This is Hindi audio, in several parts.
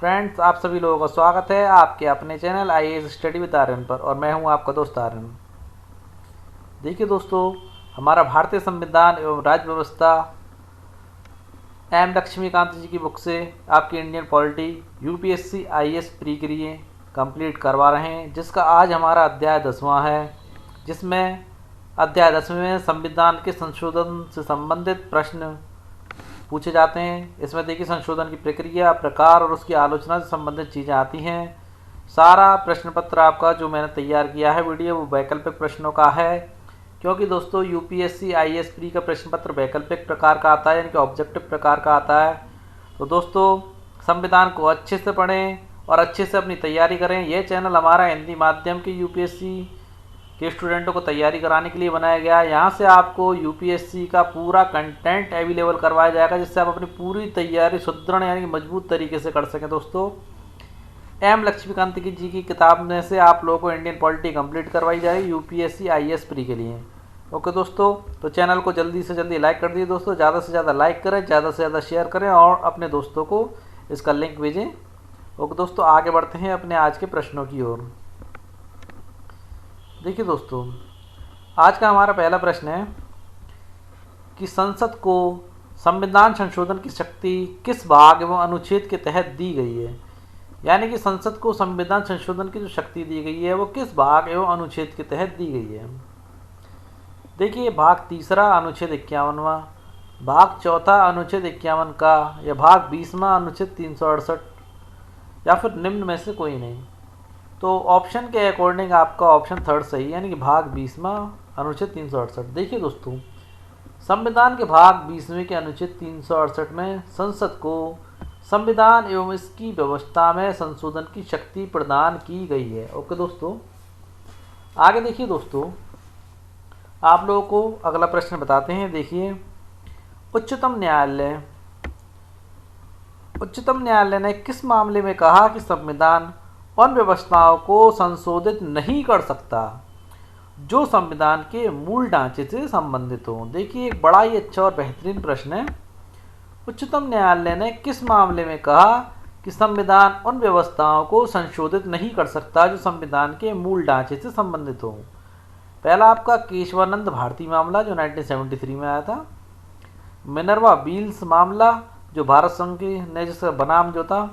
फ्रेंड्स, आप सभी लोगों का स्वागत है आपके अपने channel IAS study with Aryan पर। और मैं हूं आपका दोस्त आर्यन। देखिए दोस्तों, हमारा भारतीय संविधान एवं राज्य व्यवस्था एम लक्ष्मीकांत जी की बुक से आपकी Indian polity UPSC IAS pre के लिए कंप्लीट करवा रहे हैं, जिसका आज हमारा अध्याय 10वां है। जिसमें अध्याय 10वें में संविधान के संशोधन से संबंधित प्रश्न पूछे जाते हैं। इसमें देखिए, संशोधन की प्रक्रिया, प्रकार और उसकी आलोचना से संबंधित चीज़ें आती हैं। सारा प्रश्न पत्र आपका जो मैंने तैयार किया है वीडियो, वो वैकल्पिक प्रश्नों का है, क्योंकि दोस्तों यूपीएससी आईएएस प्री का प्रश्न पत्र वैकल्पिक प्रकार का आता है, यानी कि ऑब्जेक्टिव प्रकार का आता है। तो दोस्तों, संविधान को अच्छे से पढ़ें और अच्छे से अपनी तैयारी करें। यह चैनल हमारा हिंदी माध्यम के यूपीएससी के स्टूडेंटों को तैयारी कराने के लिए बनाया गया है। यहाँ से आपको यूपीएससी का पूरा कंटेंट अवेलेबल करवाया जाएगा, जिससे आप अपनी पूरी तैयारी सुदृढ़ यानी कि मजबूत तरीके से कर सकें। दोस्तों, एम लक्ष्मीकांत जी की किताब में से आप लोगों को इंडियन पॉलिटी कंप्लीट करवाई जाएगी यूपीएससी आईएएस प्री के लिए। ओके दोस्तों, तो चैनल को जल्दी से जल्दी लाइक कर दीजिए दोस्तों, ज़्यादा से ज़्यादा लाइक करें, ज़्यादा से ज़्यादा शेयर करें और अपने दोस्तों को इसका लिंक भेजें। ओके दोस्तों, आगे बढ़ते हैं अपने आज के प्रश्नों की ओर। देखिए दोस्तों, आज का हमारा पहला प्रश्न है कि संसद को संविधान संशोधन की शक्ति किस भाग एवं अनुच्छेद के तहत दी गई है। यानी कि संसद को संविधान संशोधन की जो शक्ति दी गई है वो किस भाग एवं अनुच्छेद के तहत दी गई है। देखिए, भाग 3 अनुच्छेद 51वां, भाग 4 अनुच्छेद 51 का, या भाग 20वां अनुच्छेद 368, या फिर निम्न में से कोई नहीं। तो ऑप्शन के अकॉर्डिंग आपका ऑप्शन 3 सही है, यानी कि भाग 20वां अनुच्छेद 368। देखिए दोस्तों, संविधान के भाग 20वें के अनुच्छेद 368 में संसद को संविधान एवं इसकी व्यवस्था में संशोधन की शक्ति प्रदान की गई है। ओके दोस्तों, आगे देखिए दोस्तों, आप लोगों को अगला प्रश्न बताते हैं। देखिए, उच्चतम न्यायालय ने किस मामले में कहा कि संविधान उन व्यवस्थाओं को संशोधित नहीं कर सकता जो संविधान के मूल ढांचे से संबंधित हो। देखिए, एक बड़ा ही अच्छा और बेहतरीन प्रश्न है। उच्चतम न्यायालय ने किस मामले में कहा कि संविधान उन व्यवस्थाओं को संशोधित नहीं कर सकता जो संविधान के मूल ढांचे से संबंधित हो। पहला आपका केशवानंद भारती मामला जो 1973 में आया था। मिनर्वा व्हील्स मामला जो भारत संघ ने जिसका बनाम जो था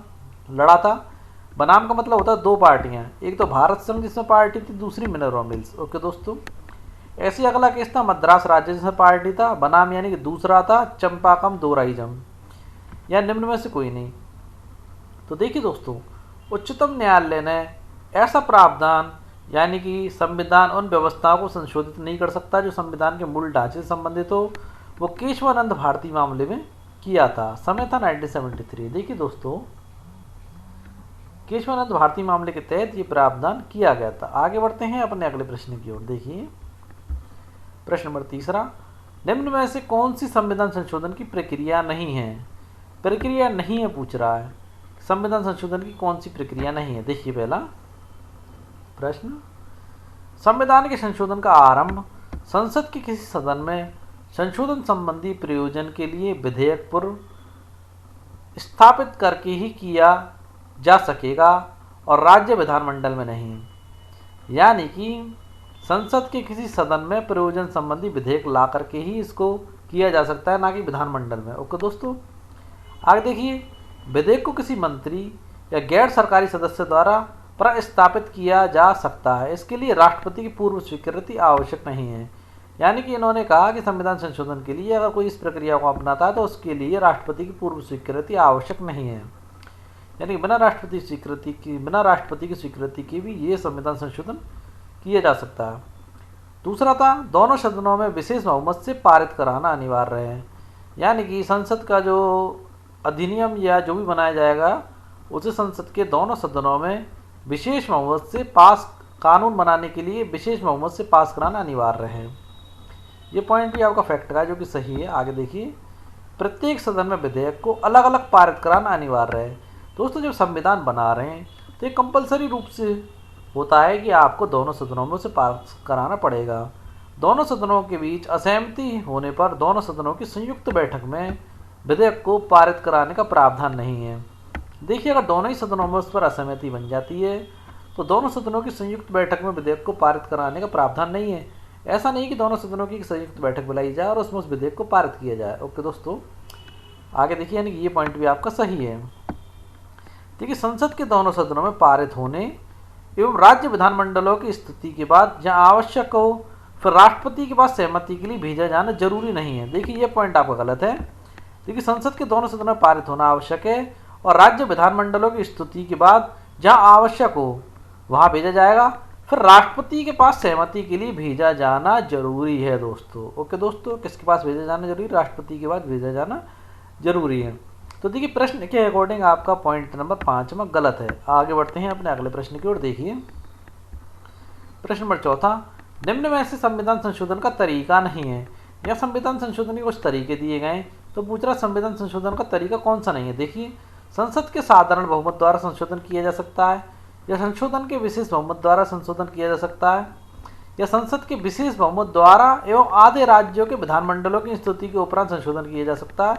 लड़ा था। बनाम का मतलब होता है दो पार्टियां, एक तो भारत संघ जिसमें पार्टी थी, दूसरी मिनर्वा मिल्स। ओके दोस्तों, ऐसे अगला केस था मद्रास राज्य जिसमें पार्टी था, बनाम यानी कि दूसरा था चंपाकम दोराइजम, या निम्न में से कोई नहीं। तो देखिए दोस्तों, उच्चतम न्यायालय ने ऐसा प्रावधान यानी कि संविधान उन व्यवस्थाओं को संशोधित नहीं कर सकता जो संविधान के मूल ढांचे से संबंधित हो, वो केशवानंद भारती मामले में किया था। समय था 1973। देखिए दोस्तों, केशवानंद भारती मामले के तहत ये प्रावधान किया गया था। आगे बढ़ते हैं अपने अगले प्रश्न की ओर। देखिए, प्रश्न नंबर 3, निम्न में से कौन सी संविधान संशोधन की प्रक्रिया नहीं है। प्रक्रिया नहीं है पूछ रहा है, संविधान संशोधन की कौन सी प्रक्रिया नहीं है। देखिए, पहला प्रश्न, संविधान के संशोधन का आरंभ संसद के किसी सदन में संशोधन संबंधी प्रयोजन के लिए विधेयक पूर्व स्थापित करके ही किया जा सकेगा और राज्य विधानमंडल में नहीं। यानी कि संसद के किसी सदन में प्रयोजन संबंधी विधेयक ला करके ही इसको किया जा सकता है, ना कि विधानमंडल में। ओके दोस्तों, आगे देखिए, विधेयक को किसी मंत्री या गैर सरकारी सदस्य द्वारा प्रस्तापित किया जा सकता है। इसके लिए राष्ट्रपति की पूर्व स्वीकृति आवश्यक नहीं है। यानी कि इन्होंने कहा कि संविधान संशोधन के लिए अगर कोई इस प्रक्रिया को अपनाता है तो उसके लिए राष्ट्रपति की पूर्व स्वीकृति आवश्यक नहीं है। यानी बिना राष्ट्रपति की स्वीकृति के भी ये संविधान संशोधन किया जा सकता है। दूसरा था, दोनों सदनों में विशेष बहुमत से पारित कराना अनिवार्य है। यानी कि संसद का जो अधिनियम या जो भी बनाया जाएगा उसे संसद के दोनों सदनों में विशेष बहुमत से कानून बनाने के लिए विशेष बहुमत से पास कराना अनिवार्य है। ये पॉइंट भी आपका फैक्ट का है जो कि सही है। आगे देखिए, प्रत्येक सदन में विधेयक को अलग अलग पारित कराना अनिवार्य है। दोस्तों, जब संविधान बना रहे हैं तो ये कंपलसरी रूप से होता है कि आपको दोनों सदनों में से पास कराना पड़ेगा। दोनों सदनों के बीच असहमति होने पर दोनों सदनों की संयुक्त बैठक में विधेयक को पारित कराने का प्रावधान नहीं है। देखिए अगर दोनों ही सदनों में उस पर असहमति बन जाती है तो दोनों सदनों की संयुक्त बैठक में विधेयक को पारित कराने का प्रावधान नहीं है। ऐसा नहीं कि दोनों सदनों की संयुक्त बैठक बुलाई जाए और उसमें उस विधेयक को पारित किया जाए। ओके दोस्तों, आगे देखिए, यानी कि ये पॉइंट भी आपका सही है। देखिए संसद के दोनों सदनों में पारित होने एवं राज्य विधानमंडलों की स्थिति के बाद जहां आवश्यक हो फिर राष्ट्रपति के पास सहमति के लिए भेजा जाना जरूरी नहीं है। देखिए ये पॉइंट आपका गलत है। देखिए संसद के दोनों सदनों में पारित होना आवश्यक है और राज्य विधानमंडलों की स्थिति के बाद जहां आवश्यक हो वहां भेजा जाएगा, फिर राष्ट्रपति के पास सहमति के लिए भेजा जाना जरूरी है दोस्तों। ओके दोस्तों, किसके पास भेजा जाना जरूरी? राष्ट्रपति के पास भेजा जाना जरूरी है। तो देखिए प्रश्न के अकॉर्डिंग आपका पॉइंट नंबर 5 में गलत है। आगे बढ़ते हैं अपने अगले प्रश्न की ओर। देखिए प्रश्न नंबर 4, निम्न में से संविधान संशोधन का तरीका नहीं है। या संविधान संशोधन के कुछ तरीके दिए गए, तो पूछ रहा संविधान संशोधन का तरीका कौन सा नहीं है। देखिए संसद के साधारण बहुमत द्वारा संशोधन किया जा सकता है, या संशोधन के विशेष बहुमत द्वारा संशोधन किया जा सकता है, या संसद के विशेष बहुमत द्वारा एवं आधे राज्यों के विधानमंडलों की स्थिति के उपरांत संशोधन किया जा सकता है,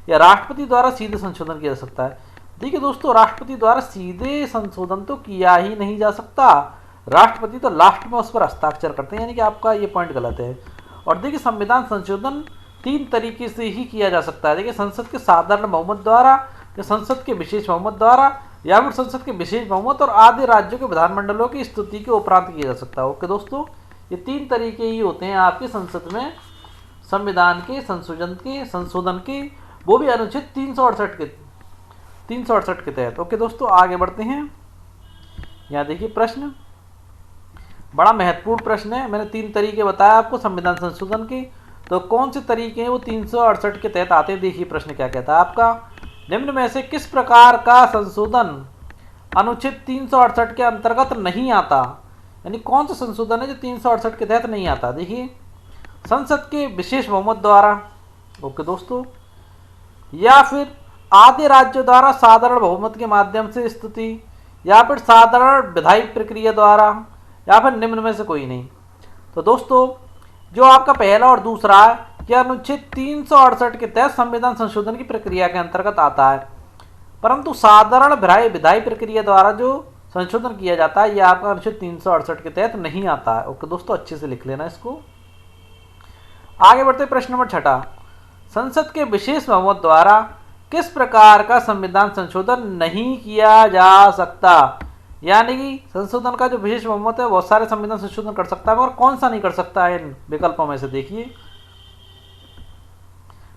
या राष्ट्रपति द्वारा सीधे संशोधन किया जा सकता है। देखिए दोस्तों राष्ट्रपति द्वारा सीधे संशोधन तो किया ही नहीं जा सकता, राष्ट्रपति तो लास्ट में उस पर हस्ताक्षर करते हैं, यानी कि आपका ये पॉइंट गलत है। और देखिए संविधान संशोधन 3 तरीके से ही किया जा सकता है। देखिए संसद के साधारण बहुमत द्वारा, या संसद के विशेष बहुमत द्वारा, या फिर संसद के विशेष बहुमत और आधे राज्यों के विधानमंडलों की स्थिति के उपरांत किया जा सकता है। ओके दोस्तों, ये 3 तरीके ही होते हैं आपके संसद में संविधान के संशोधन के, वो भी अनुच्छेद 368 के तहत। ओके दोस्तों, आगे बढ़ते हैं। यहाँ देखिए प्रश्न बड़ा महत्वपूर्ण प्रश्न है। मैंने 3 तरीके बताया आपको संविधान संशोधन के, तो कौन से तरीके हैं वो 368 के तहत आते हैं। देखिए प्रश्न क्या कहता है आपका, निम्न में से किस प्रकार का संशोधन अनुच्छेद 368 के अंतर्गत नहीं आता। यानी कौन सा संशोधन है जो 368 के तहत नहीं आता। देखिए संसद के विशेष बहुमत द्वारा, ओके दोस्तों, या फिर आधे राज्यों द्वारा साधारण बहुमत के माध्यम से स्थिति, या फिर साधारण विधायी प्रक्रिया द्वारा, या फिर निम्न में से कोई नहीं। तो दोस्तों जो आपका पहला और दूसरा है यह अनुच्छेद 368 के तहत संविधान संशोधन की प्रक्रिया के अंतर्गत आता है, परंतु साधारण विधायी प्रक्रिया द्वारा जो संशोधन किया जाता है यह आपका अनुच्छेद 368 के तहत नहीं आता है। ओके दोस्तों, अच्छे से लिख लेना इसको। आगे बढ़ते प्रश्न नंबर 6, संसद के विशेष बहुमत द्वारा किस प्रकार का संविधान संशोधन नहीं किया जा सकता। यानी कि संशोधन का जो विशेष बहुमत है बहुत सारे संविधान संशोधन कर सकता है, मगर कौन सा नहीं कर सकता है इन विकल्पों में से। देखिए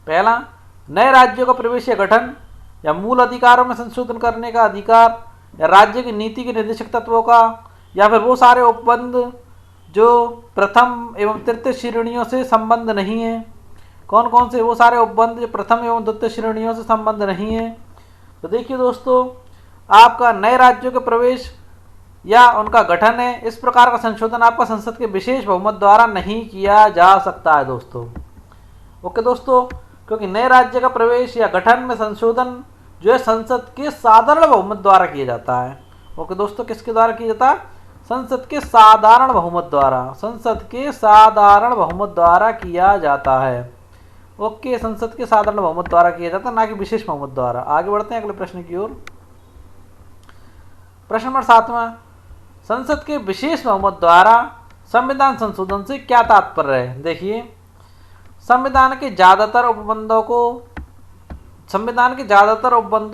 पहला, नए राज्यों का प्रवेश या गठन, या मूल अधिकारों में संशोधन करने का अधिकार, या राज्य की नीति के निर्देशक तत्वों का, या फिर वो सारे उपबंध जो प्रथम एवं तृतीय श्रेणियों से संबंध नहीं है। कौन कौन से वो सारे उपबंध जो प्रथम एवं द्वितीय श्रेणियों से संबंध नहीं है। तो देखिए दोस्तों आपका नए राज्यों के प्रवेश या उनका गठन है, इस प्रकार का संशोधन आपका संसद के विशेष बहुमत द्वारा नहीं किया जा सकता है दोस्तों। ओके दोस्तों, क्योंकि नए राज्य का प्रवेश या गठन में संशोधन जो है संसद के साधारण बहुमत द्वारा किया जाता है। ओके दोस्तों, किसके द्वारा किया जाता है? संसद के साधारण बहुमत द्वारा, संसद के साधारण बहुमत द्वारा किया जाता है। ओके, संसद के साधारण बहुमत द्वारा किया जाता है, ना कि विशेष बहुमत द्वारा। आगे बढ़ते हैं अगले प्रश्न की ओर। प्रश्न नंबर 7, संसद के विशेष बहुमत द्वारा संविधान संशोधन से क्या तात्पर्य है। देखिए संविधान के ज्यादातर उपबंधों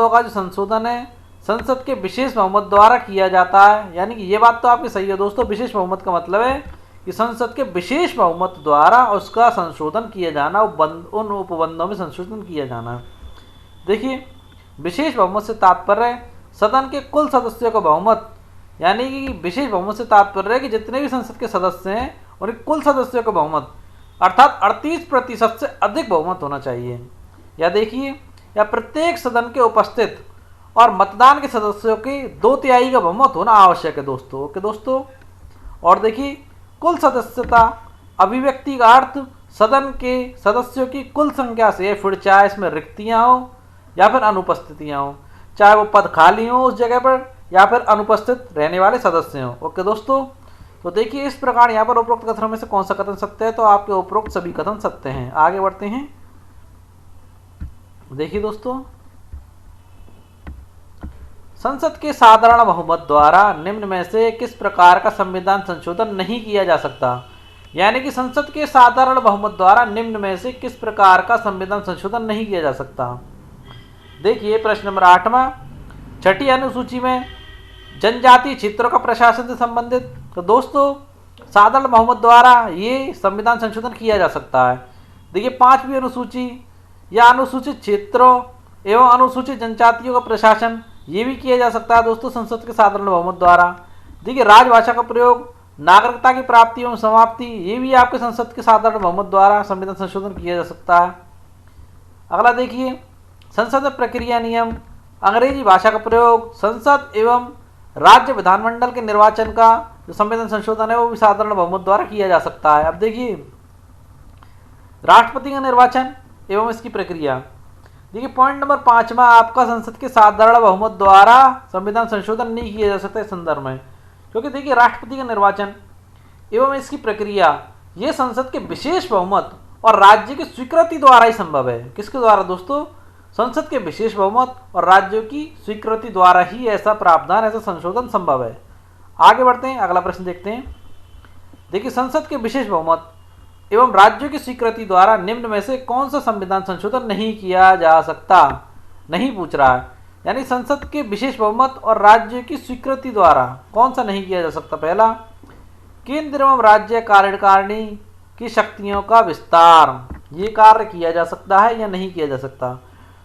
का जो संशोधन है संसद के विशेष बहुमत द्वारा किया जाता है। यानी कि ये बात तो आपकी सही है दोस्तों, विशेष बहुमत का मतलब है कि संसद के विशेष बहुमत द्वारा उसका संशोधन किया जाना, उन उपबंधों में संशोधन किया जाना। देखिए विशेष बहुमत से तात्पर्य सदन के कुल सदस्यों का बहुमत, यानी कि विशेष बहुमत से तात्पर्य है कि जितने भी संसद के सदस्य हैं उनके कुल सदस्यों का बहुमत अर्थात 38% से अधिक बहुमत होना चाहिए। या देखिए, या प्रत्येक सदन के उपस्थित और मतदान के सदस्यों के 2/3 का बहुमत होना आवश्यक है दोस्तों। ओके दोस्तों, और देखिए कुल सदस्यता अभिव्यक्ति का अर्थ सदन के सदस्यों की कुल संख्या से, फिर चाहे इसमें रिक्तियां हो या फिर अनुपस्थितियां हो, चाहे वो पद खाली हो उस जगह पर या फिर अनुपस्थित रहने वाले सदस्य हों। ओके दोस्तों, तो देखिए इस प्रकार यहाँ पर उपरोक्त कथनों में से कौन सा कथन सत्य है, तो आपके उपरोक्त सभी कथन सत्य हैं। आगे बढ़ते हैं। देखिए दोस्तों संसद के साधारण बहुमत द्वारा निम्न में से किस प्रकार का संविधान संशोधन नहीं किया जा सकता। यानी कि संसद के साधारण बहुमत द्वारा निम्न में से किस प्रकार का संविधान संशोधन नहीं किया जा सकता। देखिए प्रश्न नंबर 8वां, छठी अनुसूची में जनजातीय क्षेत्रों का प्रशासन से संबंधित। तो दोस्तों साधारण बहुमत द्वारा ये संविधान संशोधन किया जा सकता है। देखिए 5वीं अनुसूची या अनुसूचित क्षेत्रों एवं अनुसूचित जनजातियों का प्रशासन, ये भी किया जा सकता है दोस्तों संसद के साधारण बहुमत द्वारा। देखिए राजभाषा का प्रयोग, नागरिकता की प्राप्ति एवं समाप्ति, ये भी आपके संसद के साधारण बहुमत द्वारा संविधान संशोधन किया जा सकता है। अगला देखिए संसद में प्रक्रिया नियम, अंग्रेजी भाषा का प्रयोग, संसद एवं राज्य विधानमंडल के निर्वाचन का जो संविधान संशोधन है वो भी साधारण बहुमत द्वारा किया जा सकता है। अब देखिए राष्ट्रपति का निर्वाचन एवं इसकी प्रक्रिया। देखिए पॉइंट नंबर 5वां आपका संसद के साधारण बहुमत द्वारा संविधान संशोधन नहीं किया जा सकता इस संदर्भ में, क्योंकि देखिए राष्ट्रपति का निर्वाचन एवं इसकी प्रक्रिया ये संसद के विशेष बहुमत और राज्य की स्वीकृति द्वारा ही संभव है। किसके द्वारा दोस्तों? संसद के विशेष बहुमत और राज्यों की स्वीकृति द्वारा ही ऐसा प्रावधान, ऐसा संशोधन संभव है। आगे बढ़ते हैं, अगला प्रश्न देखते हैं। देखिए संसद के विशेष बहुमत एवं राज्यों की स्वीकृति द्वारा निम्न में से कौन सा संविधान संशोधन नहीं किया जा सकता। नहीं पूछ रहा है, यानी संसद के विशेष बहुमत और राज्य की स्वीकृति द्वारा कौन सा नहीं किया जा सकता। पहला, केंद्र एवं राज्य कार्यकारिणी की शक्तियों का विस्तार, ये कार्य किया जा सकता है या नहीं किया जा सकता।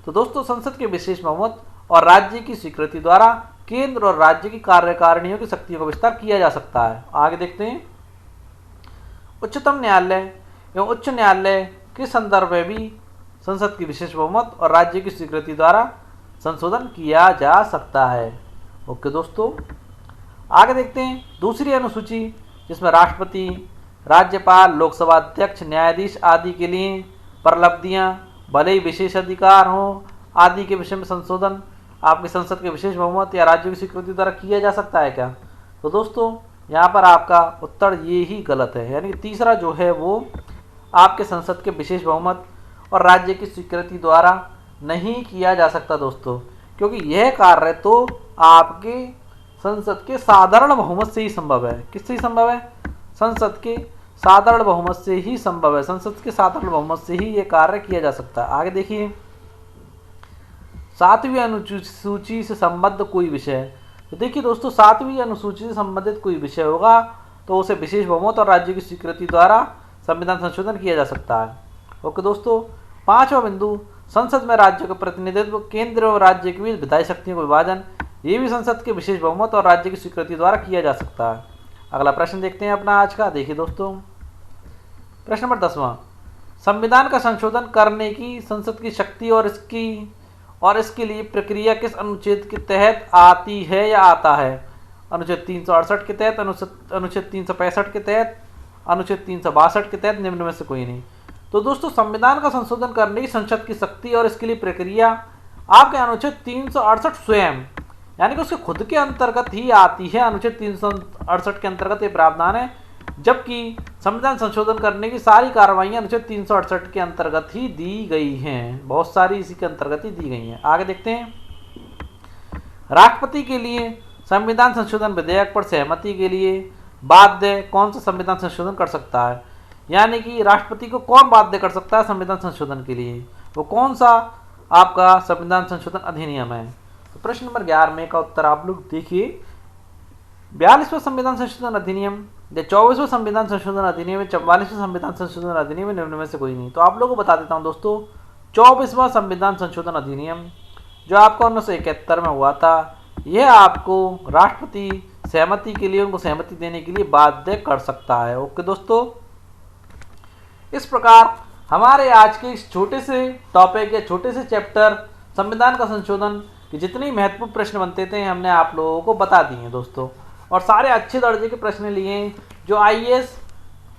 तो दोस्तों संसद के विशेष बहुमत और राज्य की स्वीकृति द्वारा केंद्र और राज्य की कार्यकारिणियों की शक्तियों का विस्तार किया जा सकता है। आगे देखते हैं, उच्चतम न्यायालय एवं उच्च न्यायालय के संदर्भ में भी संसद की विशेष बहुमत और राज्य की स्वीकृति द्वारा संशोधन किया जा सकता है। ओके दोस्तों, आगे देखते हैं दूसरी अनुसूची, जिसमें राष्ट्रपति, राज्यपाल, लोकसभा अध्यक्ष, न्यायाधीश आदि के लिए प्रलब्धियां, भले ही विशेष अधिकार हों आदि के विषय में संशोधन आपके संसद के विशेष बहुमत या राज्यों की स्वीकृति द्वारा किया जा सकता है क्या। तो दोस्तों यहाँ पर आपका उत्तर ये ही गलत है, यानी तीसरा जो है वो आपके संसद के विशेष बहुमत और राज्य की स्वीकृति द्वारा नहीं किया जा सकता दोस्तों, क्योंकि यह कार्य तो आपके संसद के साधारण बहुमत से ही संभव है। किससे ही संभव है? संसद के साधारण बहुमत से ही संभव है। संसद के साधारण बहुमत से ही यह कार्य किया जा सकता है। आगे देखिए, 7वीं अनुसूची से संबद्ध कोई विषय। तो देखिए दोस्तों 7वीं अनुसूची से संबंधित कोई विषय होगा तो उसे विशेष बहुमत और राज्य की स्वीकृति द्वारा संविधान संशोधन किया जा सकता है। ओके दोस्तों, 5वां बिंदु, संसद में राज्यों का प्रतिनिधित्व, केंद्र और राज्य के बीच विधायी शक्तियों का विभाजन, ये भी संसद के विशेष बहुमत और राज्य की स्वीकृति द्वारा किया जा सकता है। अगला प्रश्न देखते हैं अपना आज का। देखिए दोस्तों प्रश्न नंबर 10वां, संविधान का संशोधन करने की संसद की शक्ति और इसके लिए प्रक्रिया किस अनुच्छेद के तहत आती है या आता है। अनुच्छेद 368 के तहत, अनुच्छेद 365 के तहत, अनुच्छेद 362 के तहत, निम्न में से कोई नहीं। तो दोस्तों संविधान का संशोधन करने की संसद की शक्ति और इसके लिए प्रक्रिया आपके अनुच्छेद 368 स्वयं, यानी कि उसके खुद के अंतर्गत ही आती है। अनुच्छेद 368 के अंतर्गत ये प्रावधान है, जबकि संविधान संशोधन करने की सारी कार्रवाइयां अनुच्छेद 368 के अंतर्गत ही दी गई हैं। बहुत सारी इसी के अंतर्गत ही दी गई हैं। आगे देखते हैं, राष्ट्रपति के लिए संविधान संशोधन विधेयक पर सहमति के लिए बाध्य कौन सा संविधान संशोधन कर सकता है। यानी कि राष्ट्रपति को कौन बाध्य कर सकता है संविधान संशोधन के लिए, वो कौन सा आपका संविधान संशोधन अधिनियम है। तो प्रश्न नंबर 11 का उत्तर आप लोग देखिए, 42वां संविधान संशोधन अधिनियम या 24वां संविधान संशोधन अधिनियम, 44वां संविधान संशोधन अधिनियम, निम्न में से कोई नहीं। तो आप लोगों को बता देता हूं दोस्तों, 24वां संविधान संशोधन अधिनियम जो आपको 1971 में हुआ था, यह आपको राष्ट्रपति सहमति के लिए, उनको सहमति देने के लिए बाध्य कर सकता है। ओके दोस्तों, इस प्रकार हमारे आज के इस छोटे से टॉपिक या छोटे से चैप्टर संविधान का संशोधन के जितने महत्वपूर्ण प्रश्न बनते थे हमने आप लोगों को बता दिए हैं दोस्तों, और सारे अच्छे दर्जे के प्रश्न लिए जो IAS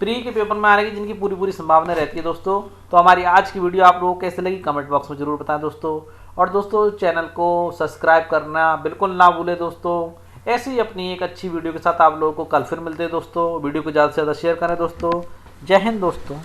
प्री के पेपर में आने की जिनकी पूरी संभावना रहती है दोस्तों। तो हमारी आज की वीडियो आप लोगों को कैसे लगी कमेंट बॉक्स में जरूर बताएं दोस्तों, और दोस्तों चैनल को सब्सक्राइब करना बिल्कुल ना भूलें दोस्तों। ऐसे ही अपनी एक अच्छी वीडियो के साथ आप लोगों को कल फिर मिलते हैं दोस्तों। वीडियो को ज़्यादा से ज़्यादा शेयर करें दोस्तों। जय हिंद दोस्तों।